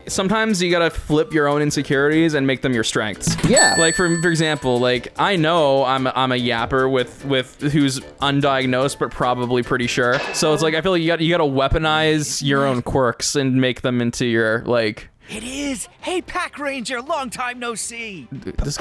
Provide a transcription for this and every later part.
sometimes you gotta flip your own insecurities and make them your strengths. Yeah. Like for example, like I know I'm a yapper with who's undiagnosed but probably pretty sure. So it's like I feel like you gotta weaponize your own quirks and make them into your like. It is. Hey, Pack Ranger, long time no see. This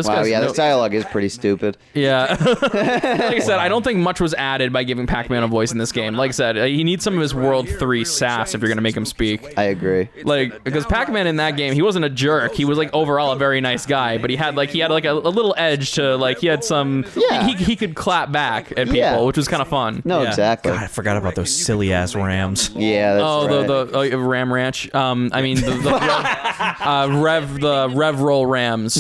Wow, guy's yeah, this dialogue is pretty stupid. Yeah. Like I said, I don't think much was added by giving Pac-Man a voice in this game. Like I said, he needs some of his World 3 sass if you're gonna make him speak. I agree. Like, because Pac-Man in that game, he wasn't a jerk. He was like overall a very nice guy, but he had like a little edge to like he had some. Yeah. He could clap back at people, Yeah. which was kind of fun. No, Yeah. exactly. God, I forgot about those silly ass rams. Yeah, that's right. the Ram Ranch. I mean the Rev Roll Rams.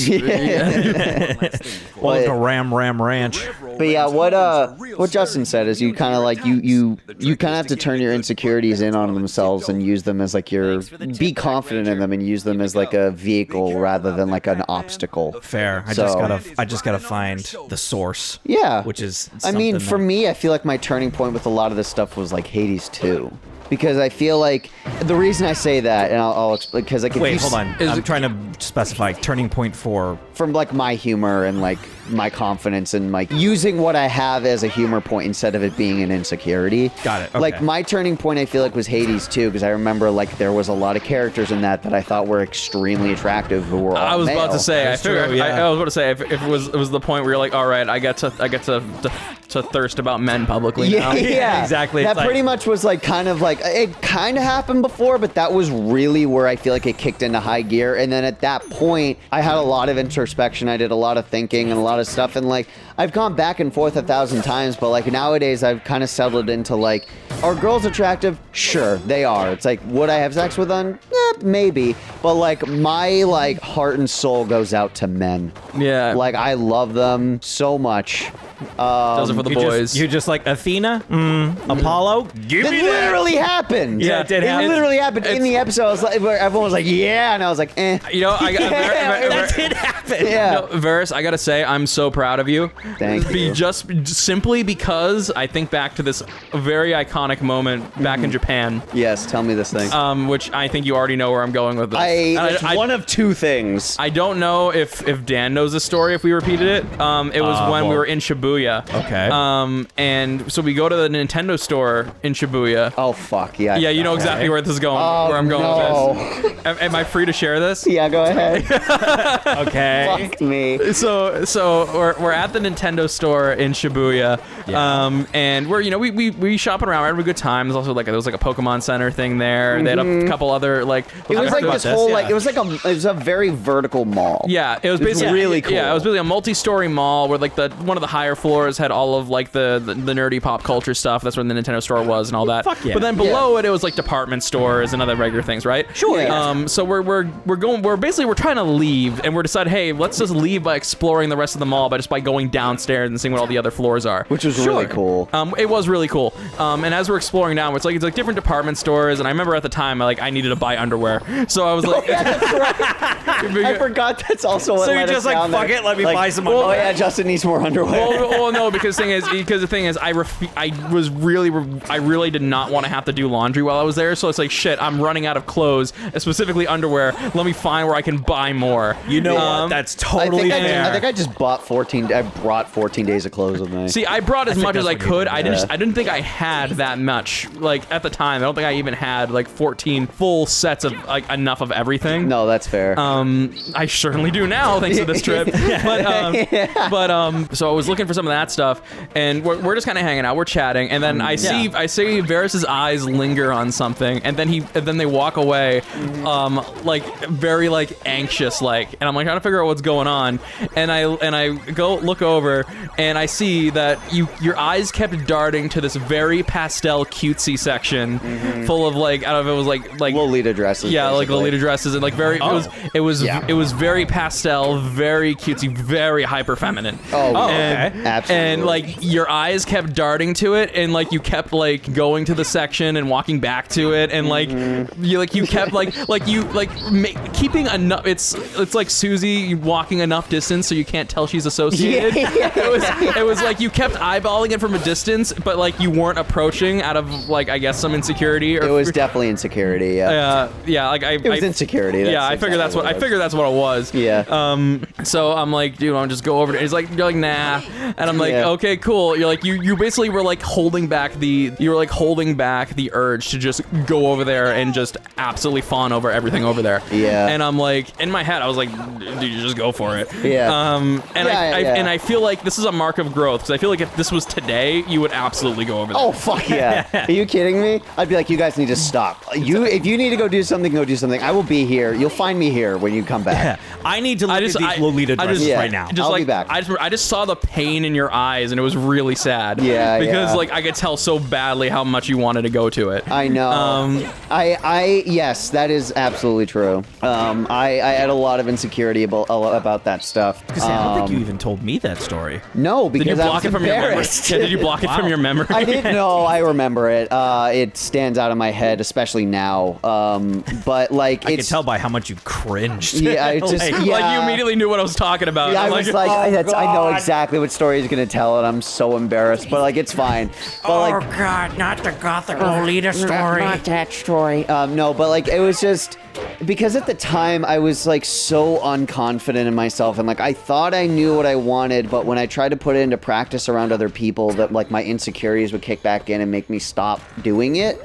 Well, the Ram Ranch. But yeah, what Justin said is you kind of like you kind of have to turn your insecurities in on themselves and use them as like be confident in them and use them as like a vehicle rather than like an obstacle. Fair. I just gotta find the source. Yeah. Which is. I mean, something for that- me, I feel like my turning point with a lot of this stuff was like Hades 2. Because I feel like the reason I say that, and I'll explain, because like if Wait, you hold on. I'm trying to specify turning point for. from like my humor and like my confidence and like using what I have as a humor point instead of it being an insecurity. Got it, okay. Like my turning point, I feel like was Hades 2, because I remember like there was a lot of characters in that I thought were extremely attractive who were all I was male. about to say. That's I figured. true, yeah. I was about to say if it was the point where you're like, all right, I get to thirst about men publicly now. Yeah, exactly. That It's like- pretty much was like kind of like it kind of happened before, but that was really where I feel like it kicked into high gear. And then at that point, I had a lot of introspection. I did a lot of thinking and a lot of stuff. And like I've gone back and forth 1,000 times, but like nowadays I've kind of settled into like, are girls attractive? Sure, they are. It's like, would I have sex with them? Maybe. But like my like heart and soul goes out to men. Yeah. Like I love them so much. Those are for the boys. You just like Athena, Apollo. Give It me that. literally happened. Yeah, it did happen. It literally happened in the episode. I was like, where everyone was like, "Yeah," and I was like, "Eh." You know, That did happen. Yeah. No, Veras, I gotta say, I'm so proud of you. Thank you. Just simply because I think back to this very iconic moment back in Japan, Yes, tell me this thing. which I think you already know where I'm going with this. It's I- one of two things. I don't know if Dan knows the story if we repeated it. It was when we well- were in Shibuya. Okay. And so we go to the Nintendo store in Shibuya. Oh fuck, yeah. Yeah, you know exactly where this is going. Oh, where I'm going no. with this. Am I free to share this? Yeah, go ahead. Okay. Fuck me. So we're at the Nintendo store in Shibuya, and we're we shopping around, we're having a good time. There's also like there was like a Pokemon Center thing there. They had a couple other like. It was heard like about this this, whole yeah. like it was a very vertical mall. Yeah, it was basically really cool. Yeah, it was basically a multi-story mall where like one of the higher floors had all of like the nerdy pop culture stuff. That's where the Nintendo store was and all that. Fuck yeah. But then below it was like department stores and other regular things, right? Sure. Yeah. So we're trying to leave, and we're decided, hey, let's just leave by exploring the rest of the mall by going downstairs and seeing what all the other floors are. Which was really cool. It was really cool. And as we're exploring down, it's like different department stores, and I remember at the time I needed to buy underwear, so I was like, Yeah, that's right. I forgot that's also what So you're led just us like, down fuck there. it, let me Like, buy some Oh underwear. yeah, Justin needs more underwear. well, no, because the thing is, I really did not want to have to do laundry while I was there, so it's like, shit, I'm running out of clothes, specifically underwear. Let me find where I can buy more. You know what? That's totally fair. I think I just bought 14. I brought 14 days of clothes with me. See, I brought as think much as that's I what you could. did, I didn't think I had that much. Like at the time, I don't think I even had like 14 full sets of like enough of everything. No, that's fair. I certainly do now, thanks to this trip. But so I was looking for some of that stuff, and we're just kind of hanging out, we're chatting, and then I see Veras' eyes linger on something, and then they walk away, like very like anxious, like, and I'm like trying to figure out what's going on, and I go look over, and I see that your eyes kept darting to this very pastel cutesy section, full of like I don't know if it was like Lolita dresses. yeah, like basically. Lolita dresses and like very it was very pastel, very cutesy, very hyper feminine. Oh, and, okay. Absolutely. And like your eyes kept darting to it, and like you kept like going to the section and walking back to it, and like you kept like keeping enough. It's like Susie walking enough distance so you can't tell she's associated. It was like you kept eyeballing it from a distance, but like you weren't approaching out of like I guess some insecurity. It was definitely insecurity. Yeah. Like it was insecurity. I figured that's what it was. Yeah. So I'm like, dude, I'll just go over to. He's like, you're like, nah, and I'm like, okay, cool. You're like, you basically were like holding back the urge to just go over there and just absolutely fawn over everything over there. Yeah. And I'm like, in my head, I was like, dude, you just go for it. Yeah. And I feel like this is a mark of growth because I feel like if this was today, you would absolutely go over there. Oh fuck yeah! Are you kidding me? I'd be like, you guys need to stop. If you need to go do something, go do something. I will be here. You'll find me here when you come back. Yeah. I need to look at these Lolita dresses right now. I'll be back. I just saw the pain in your eyes, and it was really sad. Yeah, because like I could tell so badly how much you wanted to go to it. I know. Yes, that is absolutely true. I had a lot of insecurity about that stuff. Because I don't think you even told me that story. No, because did you block I was it from your memory? embarrassed. Yeah, did you block it from your memory? I didn't know. I remember it. It stands out in my head, especially now. But like, I could tell by how much you cringed. Yeah, it's just like you immediately knew what I was talking about. Yeah, I was like, I know exactly what story he's gonna tell, and I'm so embarrassed. But like, it's fine. But, God, not the gothic Lolita story. Not that story. No, but like, it was just because at the time I was like so unconfident in myself, and like I thought I knew what I wanted, but when I tried to put it into practice around other people, that like my insecurities would kick back in and make me stop doing it.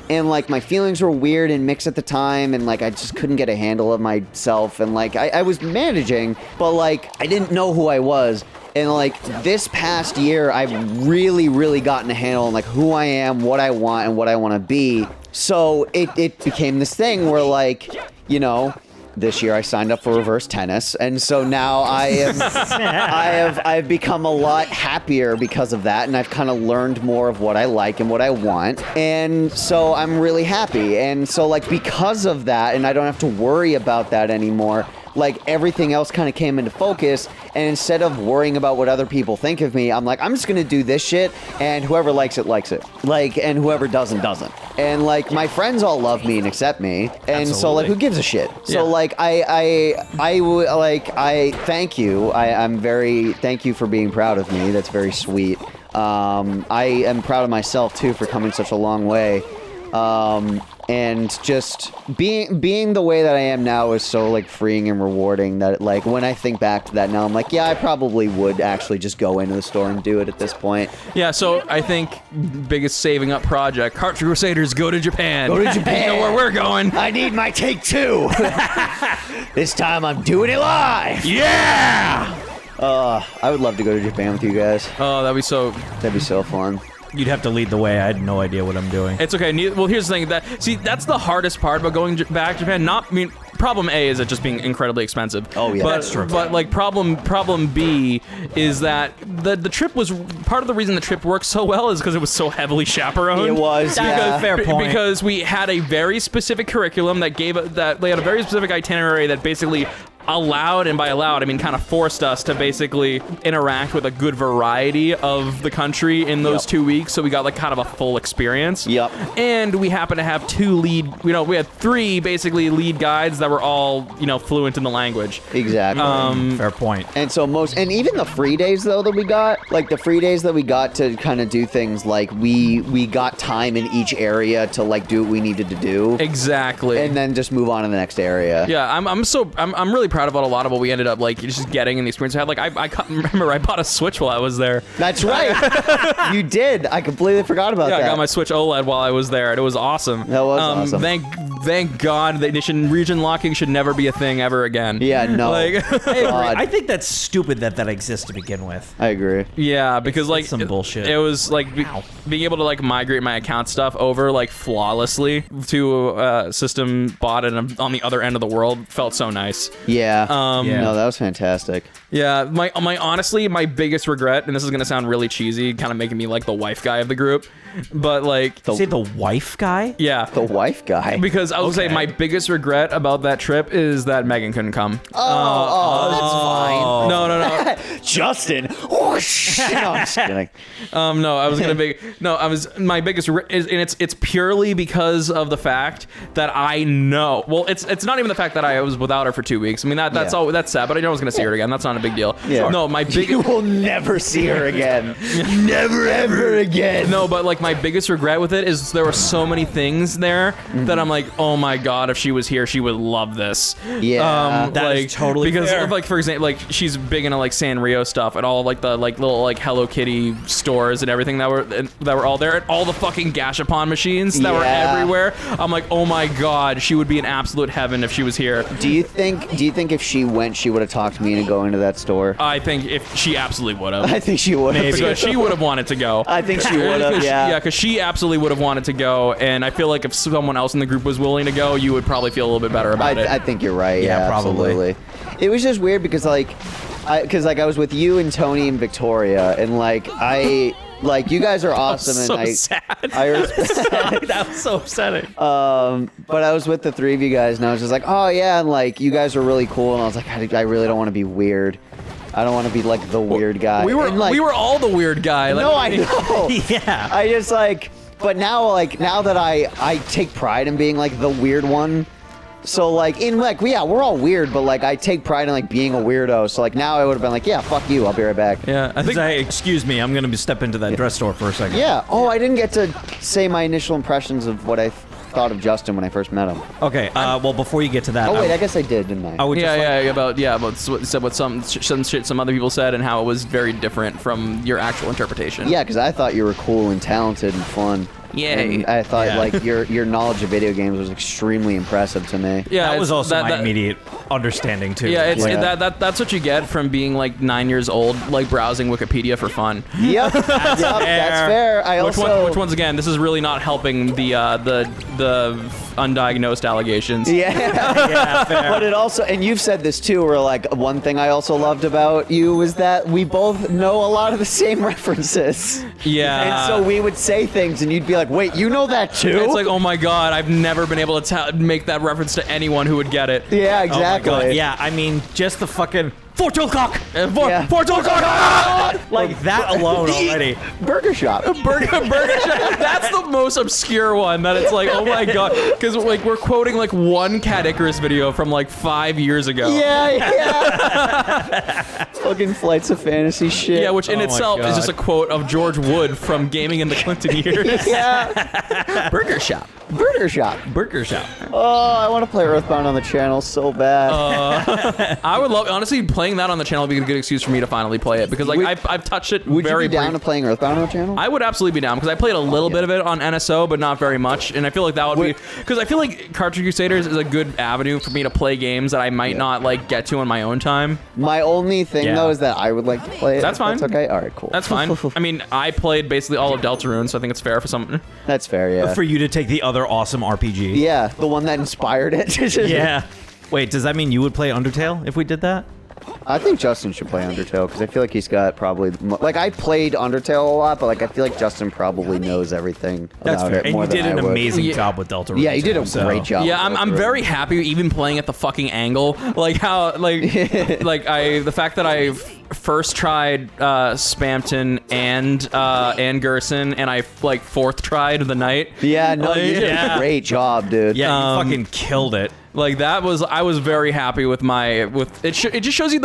And like my feelings were weird and mixed at the time, and like I just couldn't get a handle of myself, and like I was managing, but like I didn't know who I was. And like this past year, I've really gotten a handle on like who I am, what I want, and what I want to be. So it became this thing where like, you know, this year I signed up for reverse tennis, and so now I've become a lot happier because of that, and I've kind of learned more of what I like and what I want, and so I'm really happy. And so like because of that, and I don't have to worry about that anymore, like everything else kind of came into focus, and instead of worrying about what other people think of me, I'm like, I'm just gonna do this shit, and whoever likes it, like, and whoever doesn't. And like my friends all love me and accept me, and so like who gives a shit? So like I thank you. Thank you for being proud of me. That's very sweet. I am proud of myself too for coming such a long way. And just being the way that I am now is so like freeing and rewarding that like when I think back to that now, I'm like, yeah, I probably would actually just go into the store and do it at this point. Yeah, so I think biggest saving up project, Cartridge Crusaders, go to Japan. Go to Japan. You know where we're going. I need my take two. This time I'm doing it live. Yeah! I would love to go to Japan with you guys. Oh, that'd be so fun. You'd have to lead the way. I had no idea what I'm doing. It's okay. Well, here's the thing. That's the hardest part about going back to Japan. Problem A is it just being incredibly expensive. Oh yeah, that's true. But like problem B is that the trip was part of the reason the trip worked so well is because it was so heavily chaperoned. It was. Yeah. Fair point. Because we had a very specific curriculum that they had a very specific itinerary that basically allowed, and by allowed I mean kind of forced us to basically interact with a good variety of the country in those 2 weeks, so we got like kind of a full experience. Yep. And we happened to have we had 3 basically lead guides that were all, fluent in the language. Exactly. Fair point. And so and even the free days though that we got, like the free days that we got to kind of do things, like we got time in each area to like do what we needed to do. Exactly. And then just move on to the next area. Yeah, I'm really proud about a lot of what we ended up like just getting in the experience I had. Like I remember I bought a Switch while I was there. That's right. You did. I completely forgot about that. Yeah, I got my Switch OLED while I was there, and it was awesome. That was awesome. Thank God that region locking should never be a thing ever again. Yeah, no. I think that's stupid that exists to begin with. I agree. Yeah, because it's some bullshit. It was like being able to like migrate my account stuff over like flawlessly to a system bought on the other end of the world felt so nice. Yeah. Yeah. Yeah. No, that was fantastic. Yeah, my honestly, my biggest regret, and this is gonna sound really cheesy, kind of making me like the wife guy of the group, but like, Say the wife guy? yeah, The wife guy. because I would say my biggest regret about that trip is that Megan couldn't come. Oh, No, that's fine. Justin. Whoosh. No, I'm just kidding. No, I was gonna be my biggest regret is, and it's purely because of the fact that I know. Well, it's not even the fact that I was without her for 2 weeks. I mean that's Yeah. all that's sad, but I know I was gonna see her again. That's not a big deal. Yeah. No, my You biggest. will never see her again. Never, ever again. No, but like my biggest regret with it is there were so many things there that I'm like, oh my god, if she was here, she would love this. Yeah. That is like, totally because fair. like for example, like she's big into like Sanrio stuff and all like the like little like Hello Kitty stores and everything that were all there, and all the fucking Gashapon machines that were Yeah. everywhere. I'm like, oh my god, she would be in absolute heaven if she was here. Do you think if she went, she would have talked me into going to that store? I think if she absolutely would have. I think she would have. Because she would have wanted to go. I think she would have, yeah. Yeah, because she absolutely would have wanted to go, and I feel like if someone else in the group was willing to go, you would probably feel a little bit better about it. I think you're right. Yeah, Yeah, probably. Absolutely. It was just weird because I was with you and Tony and Victoria, and you guys are awesome, so and sad. I respect. That was so upsetting. But I was with the three of you guys, and I was just like, oh yeah, and like you guys are really cool, and I was like, I really don't want to be weird. I don't want to be like the weird guy. We were And, like, we were all the weird guy. Like, No, I know. Yeah. I just like, but now that I take pride in being like the weird one. So like yeah, we're all weird, but like I take pride in like being a weirdo. So like now I would have been like, yeah, fuck you, I'll be right back. Yeah, I think Excuse me, I'm going to step into that dress store for a second. Yeah. Oh, I didn't get to say my initial impressions of what I thought of Justin when I first met him. Okay, well, before you get to that, Oh wait, I guess I did, didn't I? I would just like- about what some shit some other people said and how it was very different from your actual interpretation. Yeah, because I thought you were cool and talented and fun. Yay. And I thought Yeah. like your knowledge of video games was extremely impressive to me. Yeah, that it's- was also my that- immediate understanding too. Yeah, it's Yeah. that's what you get from being like 9 years old, like browsing Wikipedia for fun. Yep. That's fair. I also. Which once again, this is really not helping the undiagnosed allegations. Yeah. yeah, fair. But it also, and you've said this too, where like one thing I also loved about you was that we both know a lot of the same references. Yeah. And so we would say things, and you'd be like, "Wait, you know that too?" It's like, oh my god, I've never been able to make that reference to anyone who would get it. yeah, Oh my exactly. God. Yeah, I mean, just the fucking Fortulcock! Yeah. Fortulcock! Like that alone already. Burger shop. Burger Shop. That's the most obscure one. That it's like, oh my god, because like we're quoting like one Cat Icarus video from like 5 years ago. Yeah. Fucking Flights of Fantasy shit. Yeah, which in Oh my itself is God. just a quote of George Wood from Gaming in the Clinton years. Yeah. Burger Shop. Burger shop. Burger shop. Oh, I want to play Earthbound on the channel so bad. I would love, honestly, playing that on the channel would be a good excuse for me to finally play it because like I've touched it Would very you be down brief- to playing Earthbound on the channel? I would absolutely be down because I played a little bit of it on NSO, but not very much. And I feel like that would be because I feel like Cartridge Crusaders is a good avenue for me to play games that I might not like get to on my own time. My only thing Yeah. though is that I would like to play it. That's fine. That's okay. All right, cool. That's fine. I mean, I played basically all of Deltarune, so I think it's fair for some. That's fair. Yeah. For you to take the other awesome RPG. Yeah, the one that inspired it. Yeah. Wait, does that mean you would play Undertale if we did that? I think Justin should play Undertale because I feel like he's got probably like I played Undertale a lot, but like I feel like Justin probably knows everything That's about fair. it And more you did than an I would. amazing Yeah. job with Delta. Yeah, you did a so- great job. Yeah, with I'm Deltarune. very happy even playing at the fucking angle. Like how like the fact that I first tried Spampton and Gerson and I like fourth tried the night. Yeah, no, you did Yeah. a great job, dude. Yeah, you fucking killed it. Like that was I was very happy with my with it. It just shows you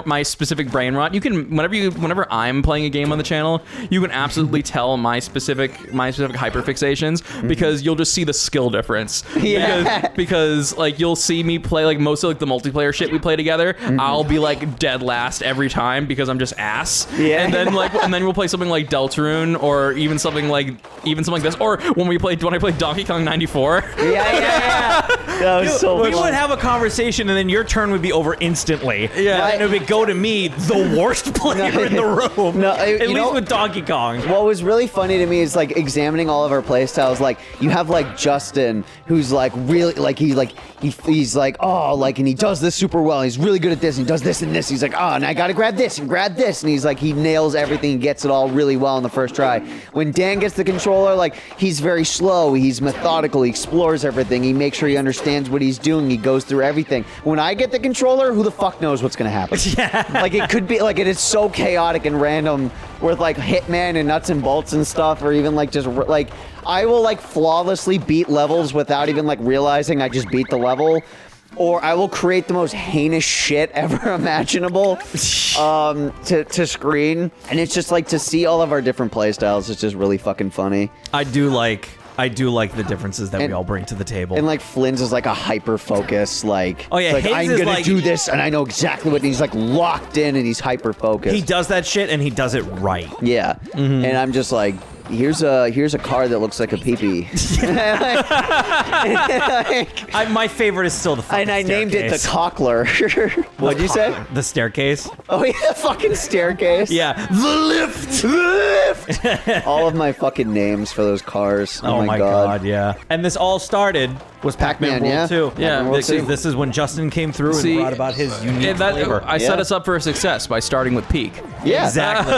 my specific brain rot. You can whenever I'm playing a game on the channel, you can absolutely tell my specific hyperfixations because you'll just see the skill difference. Yeah. Because like you'll see me play like most of like the multiplayer shit we play together. I'll be like dead last every time. time because I'm just ass. Yeah. And then we'll play something like Deltarune or even something like this. Or when I played Donkey Kong 94. Yeah. That was so We fun. would have a conversation, and then your turn would be over instantly. Yeah. And it would go to me, the worst player in the room. No, At you least know- with Donkey Kong. What was really funny to me is like examining all of our playstyles. Like you have like Justin, who's like really like he's like oh like and he does this super well. He's really good at this. And he does this and this. He's like oh and I gotta grab this and grab this. And he's like he nails everything. He gets it all really well in the first try. When Dan gets the controller, like he's very slow. He's methodical. He explores everything. He makes sure he understands what he's doing. He goes through everything. When I get the controller, who the fuck knows what's gonna happen? Yeah. Like it could be like it is so chaotic and random with like Hitman and nuts and bolts and stuff, or even like just like I will like flawlessly beat levels without even like realizing I just beat the level, or I will create the most heinous shit ever imaginable to screen, and it's just like to see all of our different play styles. It's just really fucking funny. I do like the differences that we all bring to the table. And like Flynn's is like a hyper focus, like Oh, yeah, it's like his I'm is gonna like- do this and I know exactly what he's like locked in and he's hyper focused. he does that shit, and he does it right. Yeah, and I'm just like, here's a car that looks like a peepee. My favorite is still the fucking And I named it the staircase. cockler. What'd you say? The staircase? Oh yeah, fucking staircase. Yeah. The lift! The lift! All of my fucking names for those cars. Oh my god, yeah. And this all started was Pac-Man Pac-Man, World 2. Yeah. Pac-Man World This is, 2. this is when Justin came through and See, brought about his unique flavor. I set Yeah. us up for success by starting with Peak. Yeah. Exactly.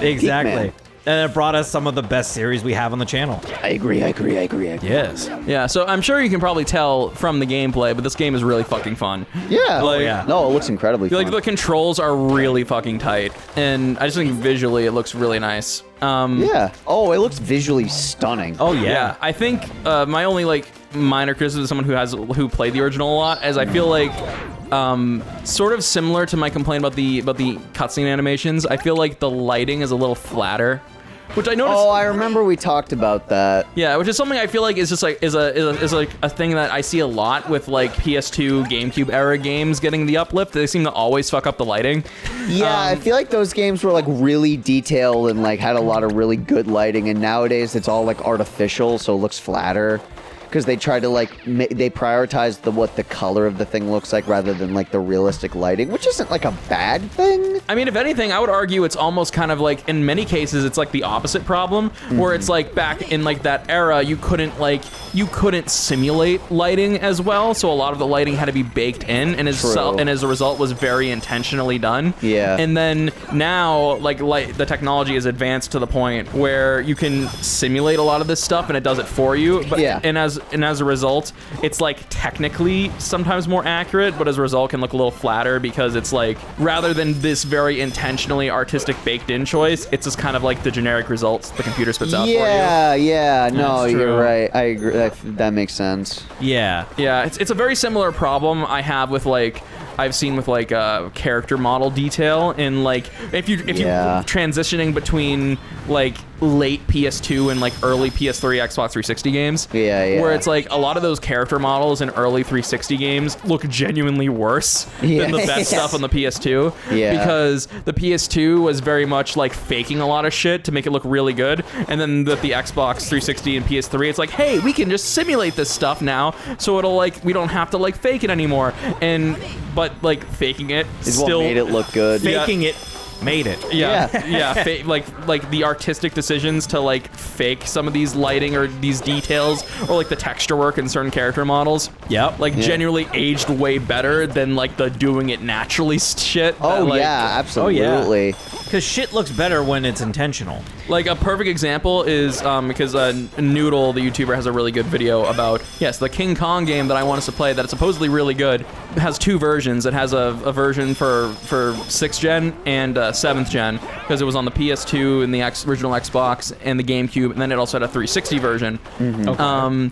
Exactly. Peak-Man. And it brought us some of the best series we have on the channel. I agree. Yes. Yeah, so I'm sure you can probably tell from the gameplay, but this game is really fucking fun. Yeah. Like- yeah. No, it looks incredibly fun. Like the controls are really fucking tight, and I just think visually it looks really nice. Yeah. Oh, it looks visually stunning. Oh, Yeah, yeah. I think my only like minor criticism as someone who played the original a lot is I feel like sort of similar to my complaint about the cutscene animations. I feel like the lighting is a little flatter, which I noticed. Oh, I remember we talked about that. Yeah, which is something I feel like is just like is like a thing that I see a lot with like PS2, GameCube era games getting the uplift. They seem to always fuck up the lighting. Yeah, I feel like those games were like really detailed and like had a lot of really good lighting, and nowadays it's all like artificial, so it looks flatter. Because they try to like they prioritize what the color of the thing looks like rather than like the realistic lighting, which isn't like a bad thing. I mean, if anything, I would argue it's almost kind of like, in many cases, it's like the opposite problem, where it's like back in like that era, you couldn't simulate lighting as well, so a lot of the lighting had to be baked in, and as a result was very intentionally done. Yeah. And then now, like the technology is advanced to the point where you can simulate a lot of this stuff, and it does it for you. But Yeah. and as a result, it's like technically sometimes more accurate, but as a result can look a little flatter because it's like, rather than this very intentionally artistic baked in choice, it's just kind of like the generic results the computer spits out for you. Yeah, no, That's you're true. right. I agree. That makes sense. Yeah. Yeah, it's a very similar problem I have with like I've seen with like character model detail in like if you Yeah. transitioning between like late PS2 and like early PS3 Xbox 360 games. Yeah. Where it's like a lot of those character models in early 360 games look genuinely worse than the best stuff on the PS2. Yeah. Because the PS2 was very much like faking a lot of shit to make it look really good, and then the Xbox 360 and PS3, it's like, hey, we can just simulate this stuff now, so it'll like we don't have to like fake it anymore. But like faking it Is still what made it look good. Faking it made it. like the artistic decisions to like fake some of these lighting or these details or like the texture work in certain character models. Yep. Like genuinely aged way better than like the doing it naturally shit. Oh that, like, yeah, absolutely. Because shit looks better when it's intentional. Like a perfect example is because Noodle, the YouTuber, has a really good video about the King Kong game that I want us to play that is supposedly really good. It has two versions. It has a version for 6th gen and 7th gen because it was on the PS2 and the original Xbox and the GameCube, and then it also had a 360 version. Okay.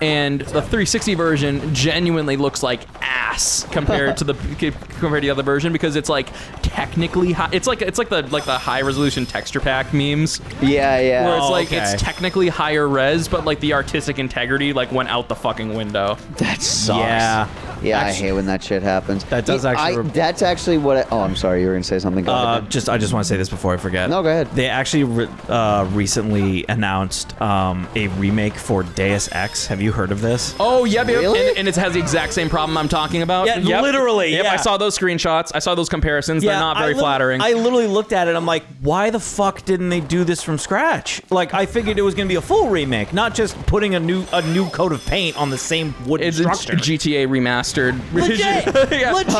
And the 360 version genuinely looks like ass compared to the other version because it's like technically high. It's like the high resolution texture pack memes. Yeah. Where it's like okay. it's technically higher res, but like the artistic integrity like went out the fucking window. That sucks. Yeah. Yeah, I hate when that shit happens. That does actually... That's actually what oh, I'm sorry. You were going to say something. Go ahead. I just want to say this before I forget. No, go ahead. They actually recently announced a remake for Deus Ex. Have you heard of this? Oh, yeah, Really? and it has the exact same problem I'm talking about. Yeah, literally. Yep, yeah. I saw those screenshots. I saw those comparisons. They're not very flattering. I literally looked at it. I'm like, why the fuck didn't they do this from scratch? Like, I figured it was going to be a full remake, not just putting a new coat of paint on the same wooden structure. It's GTA remastered. Legit. Yeah. Legit.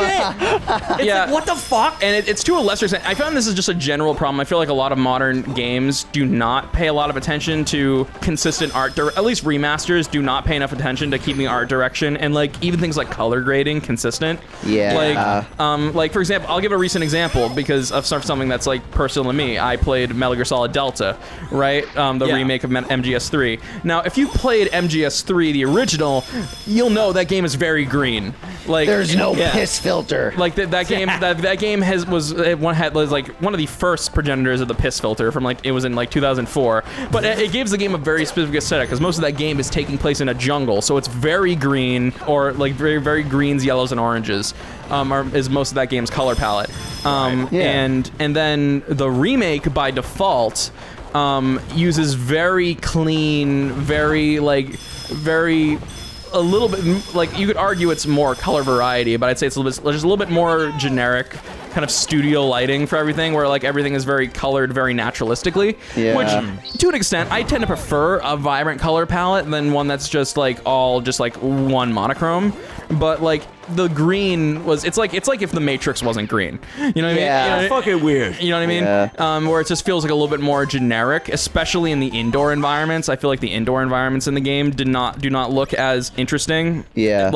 It's like, what the fuck? And it's to a lesser extent. I found this is just a general problem. I feel like a lot of modern games do not pay a lot of attention to consistent art. At least remasters do not pay enough attention to keeping art direction and like even things like color grading consistent. Yeah. Like for example, I'll give a recent example because of something that's like personal to me. I played Metal Gear Solid Delta, right? The remake of MGS3. Now, if you played MGS3, the original, you'll know that game is very green. Like There's no piss filter. Like that game, that game was like one of the first progenitors of the piss filter from like it was in like 2004. But it gives the game a very specific aesthetic because most of that game is taking place in a jungle, so it's very green or like very very greens, yellows, and oranges. Is most of that game's color palette. And then the remake by default uses very clean, very a little bit, like you could argue it's more color variety, but I'd say it's just a little bit more generic kind of studio lighting for everything, where like everything is very colored very naturalistically. Which to an extent I tend to prefer a vibrant color palette than one that's just like all just like one monochrome. But like the green was, it's like if the Matrix wasn't green. You know what I mean? Yeah. Fucking weird. You know what I mean? Yeah. Where it just feels like a little bit more generic, especially in the indoor environments. I feel like the indoor environments in the game do not look as interesting. Yeah.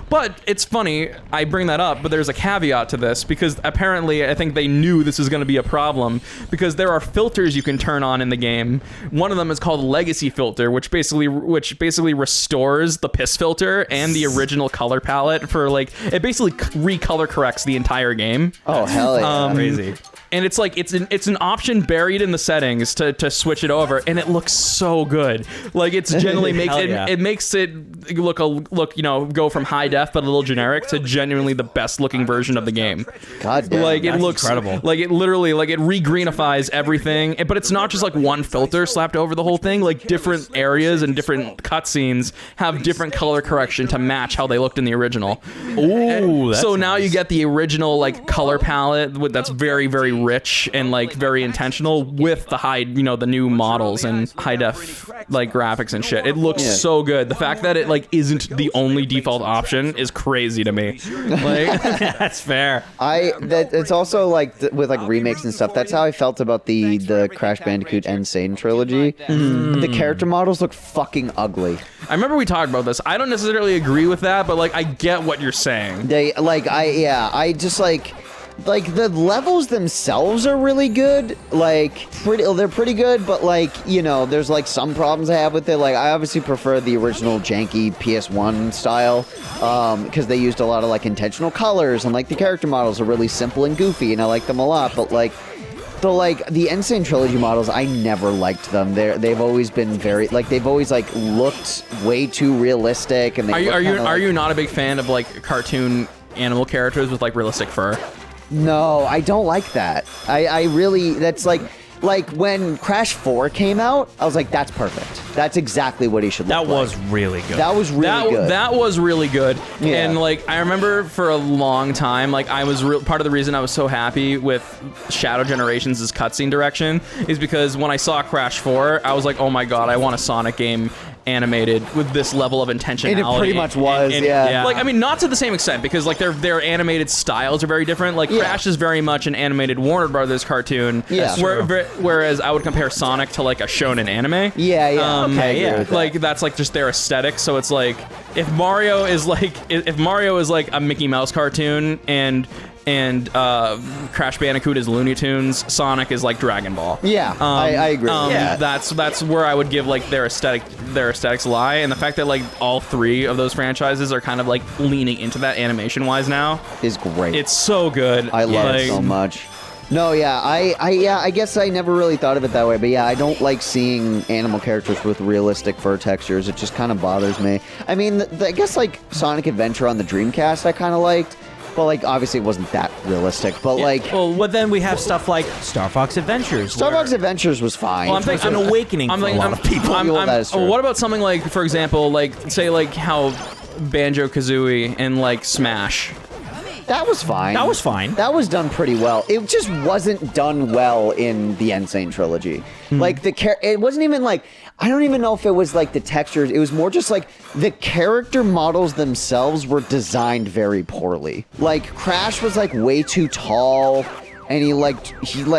But it's funny, I bring that up, but there's a caveat to this because apparently I think they knew this was going to be a problem because there are filters you can turn on in the game. One of them is called Legacy Filter, which basically restores the piss filter and the original color palette for like, it basically recolor corrects the entire game. Oh, hell yeah. Crazy. And it's like it's an option buried in the settings to switch it over, and it looks so good. Like it's generally makes it yeah. it makes it look go from high def but a little generic to genuinely the best looking version of the game. God damn. Like it That's looks incredible. like it literally like it re-greenifies everything, but it's not just like one filter slapped over the whole thing. Like different areas and different cutscenes have different color correction to match how they looked in the original. Ooh, that's So now nice. you get the original like color palette that's very very rich and like very intentional with the the new models and high def like graphics and shit. It looks so good. The fact that it like isn't the only default option is crazy to me. Like That's fair. It's also like with like remakes and stuff. That's how I felt about the Crash Bandicoot Insane trilogy. The character models look fucking ugly. I remember we talked about this. I don't necessarily agree with that, but like I get what you're saying. I just like the levels themselves are really good. Like they're pretty good, but like, there's like some problems I have with it. Like I obviously prefer the original janky PS1 style because they used a lot of like intentional colors and like the character models are really simple and goofy and I like them a lot. But like the Insane Trilogy models, I never liked them. They've always been very they've always like looked way too realistic. And Are you not a big fan of like cartoon animal characters with like realistic fur? No, I don't like that. I really, that's like when Crash 4 came out, I was like, that's perfect. That's exactly what he should look like. That was really good. That was really good. That was really good. Yeah. And like I remember for a long time, like I was part of the reason I was so happy with Shadow Generations' cutscene direction is because when I saw Crash 4, I was like, oh my god, I want a Sonic game animated with this level of intentionality. And it pretty much was, yeah. Like, I mean, not to the same extent, because, like, their animated styles are very different. Like, Crash is very much an animated Warner Brothers cartoon. Yeah. Whereas I would compare Sonic to, like, a shonen anime. Yeah, yeah. Okay, yeah. Like, that's, like, just their aesthetic. So it's, like, if Mario is, like, a Mickey Mouse cartoon and Crash Bandicoot is Looney Tunes, Sonic is like Dragon Ball. Yeah, I agree. Yeah. That's where I would give like their aesthetics lie, and the fact that like all three of those franchises are kind of like leaning into that animation wise now is great. It's so good. I love it so much. No, yeah, I guess I never really thought of it that way, but yeah, I don't like seeing animal characters with realistic fur textures. It just kind of bothers me. I mean, I guess like Sonic Adventure on the Dreamcast I kind of liked, but like obviously it wasn't that realistic. But like, well, then we have stuff like Star Fox Adventures. Star Fox Adventures was fine. Well, I'm It's an awakening for a lot of people. That is true. What about something like, for example, like say like how Banjo-Kazooie in like Smash? That was fine. That was fine. That was done pretty well. It just wasn't done well in the Insane trilogy. Like it wasn't even like, I don't even know if it was like the textures. It was more just like the character models themselves were designed very poorly. Like Crash was like way too tall, and he I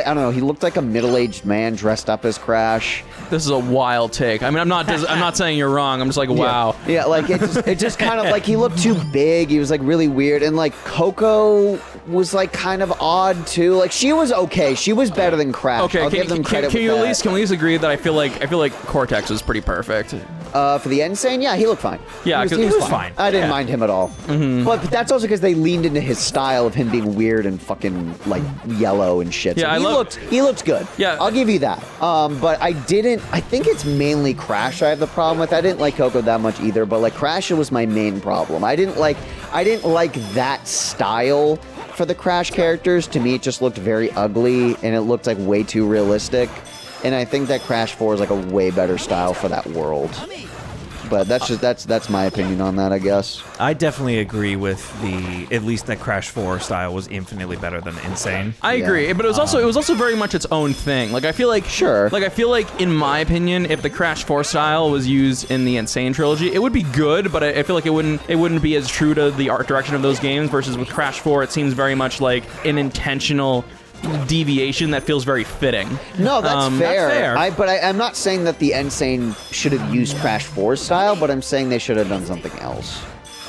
don't know, he looked like a middle-aged man dressed up as Crash. This is a wild take. I mean, I'm not saying you're wrong. I'm just like, wow. Yeah, like it just kind of like he looked too big. He was like really weird, and like Coco was like kind of odd too. Like she was okay. She was better than Crash. Okay, I'll give them credit can with you at that. least agree that I feel like Cortex was pretty perfect. For the Insane, yeah, he looked fine. Yeah, he was fine. I didn't mind him at all. But that's also because they leaned into his style of him being weird and fucking like yellow and shit. Yeah, So he looked good. Yeah. I'll give you that. But I think it's mainly Crash I have the problem with. I didn't like Coco that much either, but like Crash was my main problem. I didn't like that style for the Crash characters. To me, it just looked very ugly and it looked like way too realistic. And I think that Crash 4 is like a way better style for that world. But that's my opinion on that, I guess. I definitely agree with at least that Crash 4 style was infinitely better than Insane. I agree, but it was also very much its own thing. Like I feel like in my opinion, if the Crash 4 style was used in the Insane trilogy, it would be good, but I feel like it wouldn't be as true to the art direction of those games. Versus with Crash 4, it seems very much like an intentional deviation that feels very fitting. No, that's fair. That's fair. I'm not saying that the Insane should have used Crash 4 style, but I'm saying they should have done something else.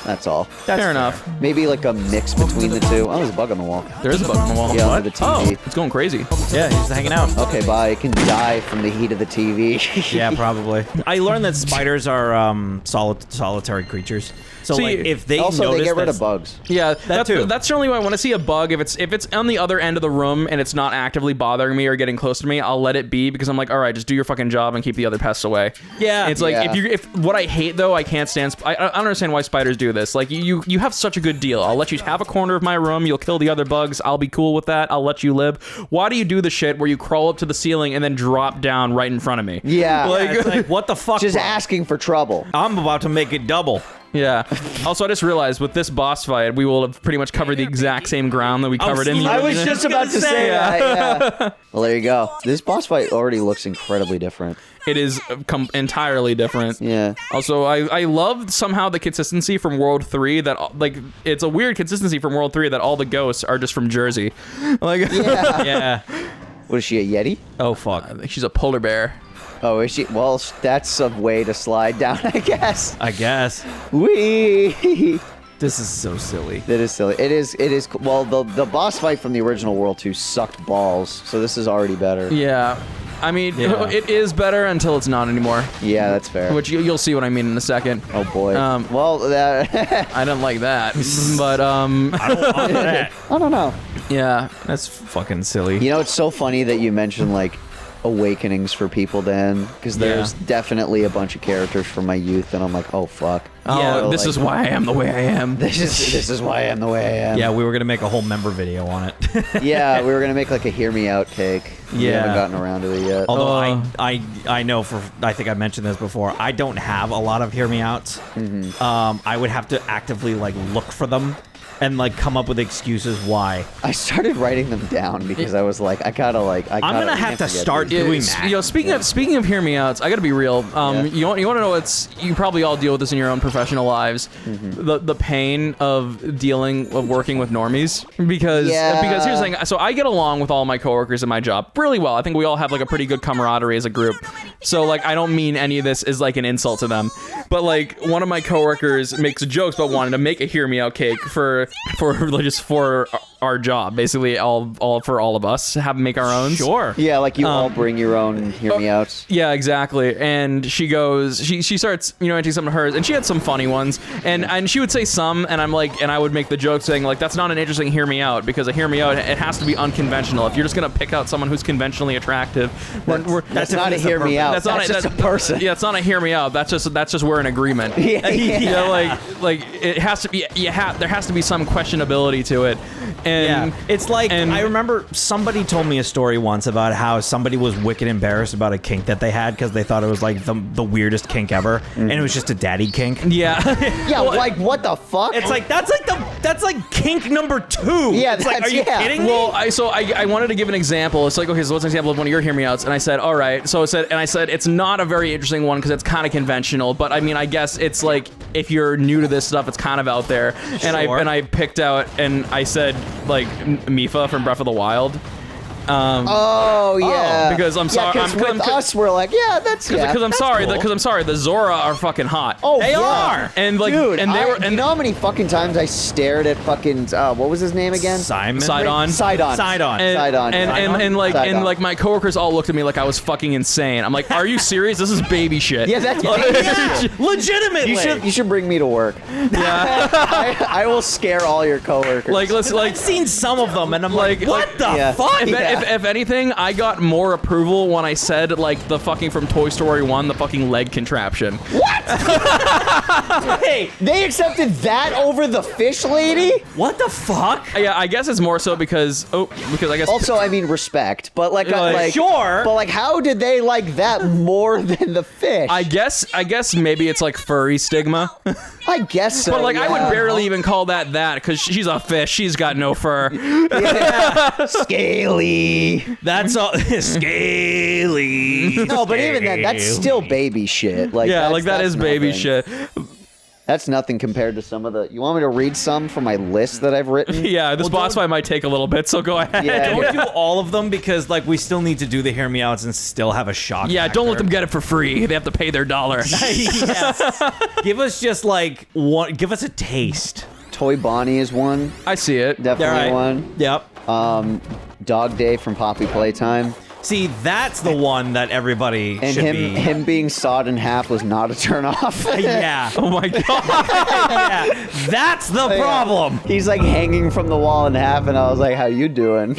That's all. Fair enough. Maybe like a mix between the two. Oh, there's a bug on the wall. There is a bug on the wall. Yeah, under the TV. Oh, it's going crazy. Yeah, he's hanging out. Okay, bye. It can die from the heat of the TV. Yeah, probably. I learned that spiders are solitary creatures. So like, if they also notice they get rid that's- of bugs. Yeah, too. That's generally why I want to see a bug. If it's on the other end of the room and it's not actively bothering me or getting close to me, I'll let it be because I'm like, all right, just do your fucking job and keep the other pests away. Yeah. It's like Yeah. if what I hate though, I can't stand. I don't understand why spiders do this. Like you have such a good deal. I'll let you have a corner of my room. You'll kill the other bugs. I'll be cool with that. I'll let you live. Why do you do the shit where you crawl up to the ceiling and then drop down right in front of me? Yeah. Yeah, it's like, what the fuck? Just bro? asking for trouble. I'm about to make it double. Yeah. Also, I just realized with this boss fight, we will have pretty much covered the exact same ground that we covered in the I was original. just about to say that. Yeah. Well, there you go. This boss fight already looks incredibly different. It is entirely different. Yeah. Also, I love somehow the consistency from World 3 that, like, it's a weird consistency from World 3 that all the ghosts are just from Jersey. Like, Yeah. Yeah. What is she, a Yeti? Oh fuck. I think she's a polar bear. Oh, is she? Well, that's a way to slide down, I guess. I guess. Wee. This is so silly. That is silly. It is. Well, the boss fight from the original World 2 sucked balls, so this is already better. Yeah. I mean, Yeah. it is better until it's not anymore. Yeah, that's fair. Which you'll see what I mean in a second. Oh boy. Um, Well, that I didn't like that, but I don't want that. I don't know. yeah. That's fucking silly. You know, it's so funny that you mentioned like awakenings for people, Dan, because there's definitely a bunch of characters from my youth, and I'm like, oh fuck. Oh, So, this like, is why I am the way I am. This is why I am the way I am. Yeah, we were gonna make a whole member video on it. Yeah, we were gonna make like a hear me out take. We Yeah. haven't gotten around to it yet. Although I know I think I mentioned this before. I don't have a lot of hear me outs. I would have to actively like look for them and like come up with excuses why. I started writing them down because I was like, I'm gonna have to start doing that. You know, speaking of hear me outs, I gotta be real. You want to know you probably all deal with this in your own professional lives. The pain of working with normies because here's the thing. So I get along with all my coworkers in my job really well. I think we all have like a pretty good camaraderie as a group. So like I don't mean any of this is like an insult to them, but like one of my coworkers makes jokes about wanting to make a hear me out cake for our job, basically all for all of us, make our own. Sure. Yeah, like you all bring your own hear me outs. Yeah, exactly. And she goes, she starts, into some of hers, and she had some funny ones, and she would say some, and I'm like, and I would make the joke saying like, that's not an interesting hear me out, because a hear me out, it has to be unconventional. If you're just gonna pick out someone who's conventionally attractive, That's not a hear me out. That's just a person. Yeah, it's not a hear me out. That's just we're in agreement. Yeah. You know, like it has to be. There has to be some questionability to it. And it's like I remember somebody told me a story once about how somebody was wicked embarrassed about a kink that they had because they thought it was like the weirdest kink ever, and it was just a daddy kink. Yeah. Yeah, like what the fuck? It's like that's like kink number 2. Yeah, it's like, are you kidding me? Well, I wanted to give an example. It's like, okay, so what's an example of one of your hear me outs? And I said, all right. So I said it's not a very interesting one because it's kind of conventional, but I mean, I guess it's like if you're new to this stuff, it's kind of out there. Sure. And I picked out and I said like Mipha from Breath of the Wild. Oh yeah. Because I'm sorry. Yeah, with us, we're like, yeah, that's because I'm sorry. cool. Because I'm sorry. The Zora are fucking hot. Oh, They yeah. are. And like, Dude, and they were. And you know how many fucking times I stared at fucking what was his name again? Simon. Sidon. Sidon. Sidon. Sidon. And like my coworkers all looked at me like I was fucking insane. I'm like, are you serious? This is baby shit. Yeah, that's Yeah, legitimately. You should bring me to work. Yeah. I will scare all your coworkers. Like, let's like. I've seen some of them, and I'm like, what the Yeah. fuck? If anything, I got more approval when I said like the fucking from Toy Story 1, the fucking leg contraption. Hey, they accepted that over the fish lady? what the fuck? Yeah, I guess it's more so because I guess Also, I mean, respect, but like sure. But like, how did they like that more than the fish? I guess maybe it's like furry stigma. I guess so. But like I would yeah. barely even call that because she's a fish. She's got no fur. Scaly. That's all scaly. No, but even that's still baby shit. Like Yeah, like that that's is baby nothing. shit. That's nothing compared to some of the. You want me to read some from my list that I've written? Yeah, this boss fight might take a little bit, so go ahead. Yeah. Don't do all of them because like we still need to do the hear me outs and still have a shock. Yeah, don't let factor. them get it for free. They have to pay their $1. Yeah. Give us just like one. Give us a taste. Toy Bonnie is one. I see it. Definitely All right. one. Yep. Dog Day from Poppy Playtime. See, that's the one that everybody And should him being sawed in half was not a turnoff. Yeah. Oh my god. Yeah. That's the problem. He's like hanging from the wall in half, and I was like, "How you doing?"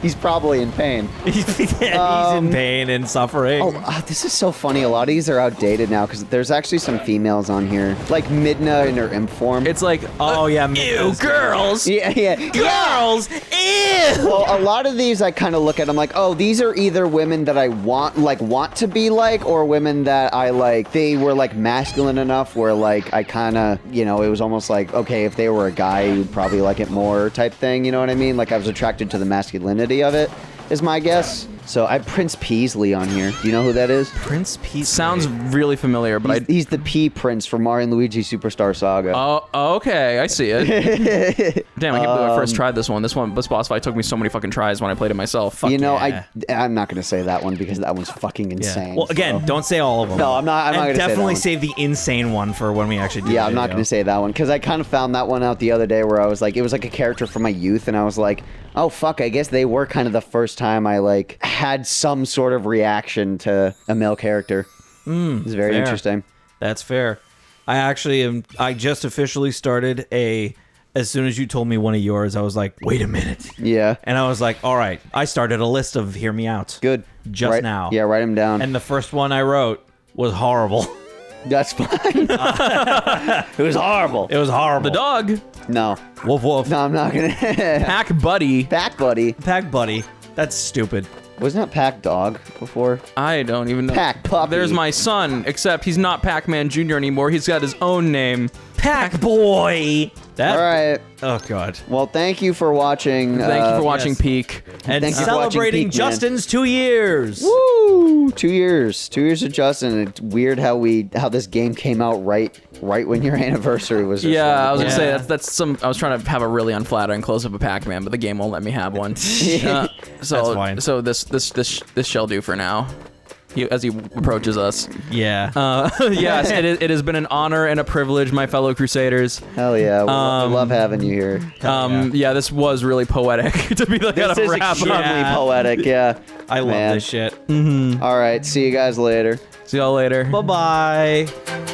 He's probably in pain. He's in pain and suffering. This is so funny. A lot of these are outdated now because there's actually some females on here, like Midna in her imp form. It's like, Oh, yeah. ew, girls. yeah. Girls. Ew. Well, a lot of these I kind of look at. I'm like, oh, these are either women that I want to be like, or women that I like. They were like masculine enough where like I kind of, it was almost like, okay, if they were a guy, you'd probably like it more type thing. You know what I mean? Like I was attracted to the masculinity of it, is my guess. So I have Prince Peasley on here. Do you know who that is? Prince Peace Sounds really familiar, but He's the P Prince from Mario and Luigi Superstar Saga. Oh, okay, I see it. Damn, I can't believe I first tried this one. This boss fight took me so many fucking tries when I played it myself. Fuck yeah. I'm not gonna say that one because that one's fucking insane. Well, again, so. don't say all of them. No, I'm not gonna say that definitely one. save the insane one for when we actually do. Yeah, the I'm not video. gonna say that one because I kind of found that one out the other day where I was like, it was like a character from my youth, and I was like, oh fuck, I guess they were kind of the first time I like had some sort of reaction to a male character. It's very fair. interesting. That's fair. I just officially started as soon as you told me one of yours, I was like, wait a minute. Yeah. And I was like, all right, I started a list of hear me out. Good. Just now. Yeah, write them down. And the first one I wrote was horrible. That's fine. It was horrible. It was horrible. The dog, No. Woof woof. No, I'm not gonna. Pack Buddy. Pack Buddy. Pack Buddy. That's stupid. Wasn't that Pack Dog before? I don't even know. Pack Puppy. There's my son, except he's not Pac-Man Jr. anymore. He's got his own name. Pack Boy. That. All right. Oh god. Well, thank you for watching. Thank you for watching yes. Peak. And Thank you for watching celebrating Peak, man. Justin's 2 years. Woo! 2 years. 2 years of Justin. It's weird how this game came out right when your anniversary was. or Yeah, I was something. gonna say that's some. I was trying to have a really unflattering close up of Pac-Man, but the game won't let me have one. So That's fine. So this shall do for now. as he approaches us. Yeah. Yes, it has been an honor and a privilege, my fellow Crusaders. Hell yeah, we love having you here. Yeah, this was really poetic to be like This a is wrap extremely up. poetic, yeah. I love Man. this shit. All right, see you guys later. See y'all later. Bye-bye.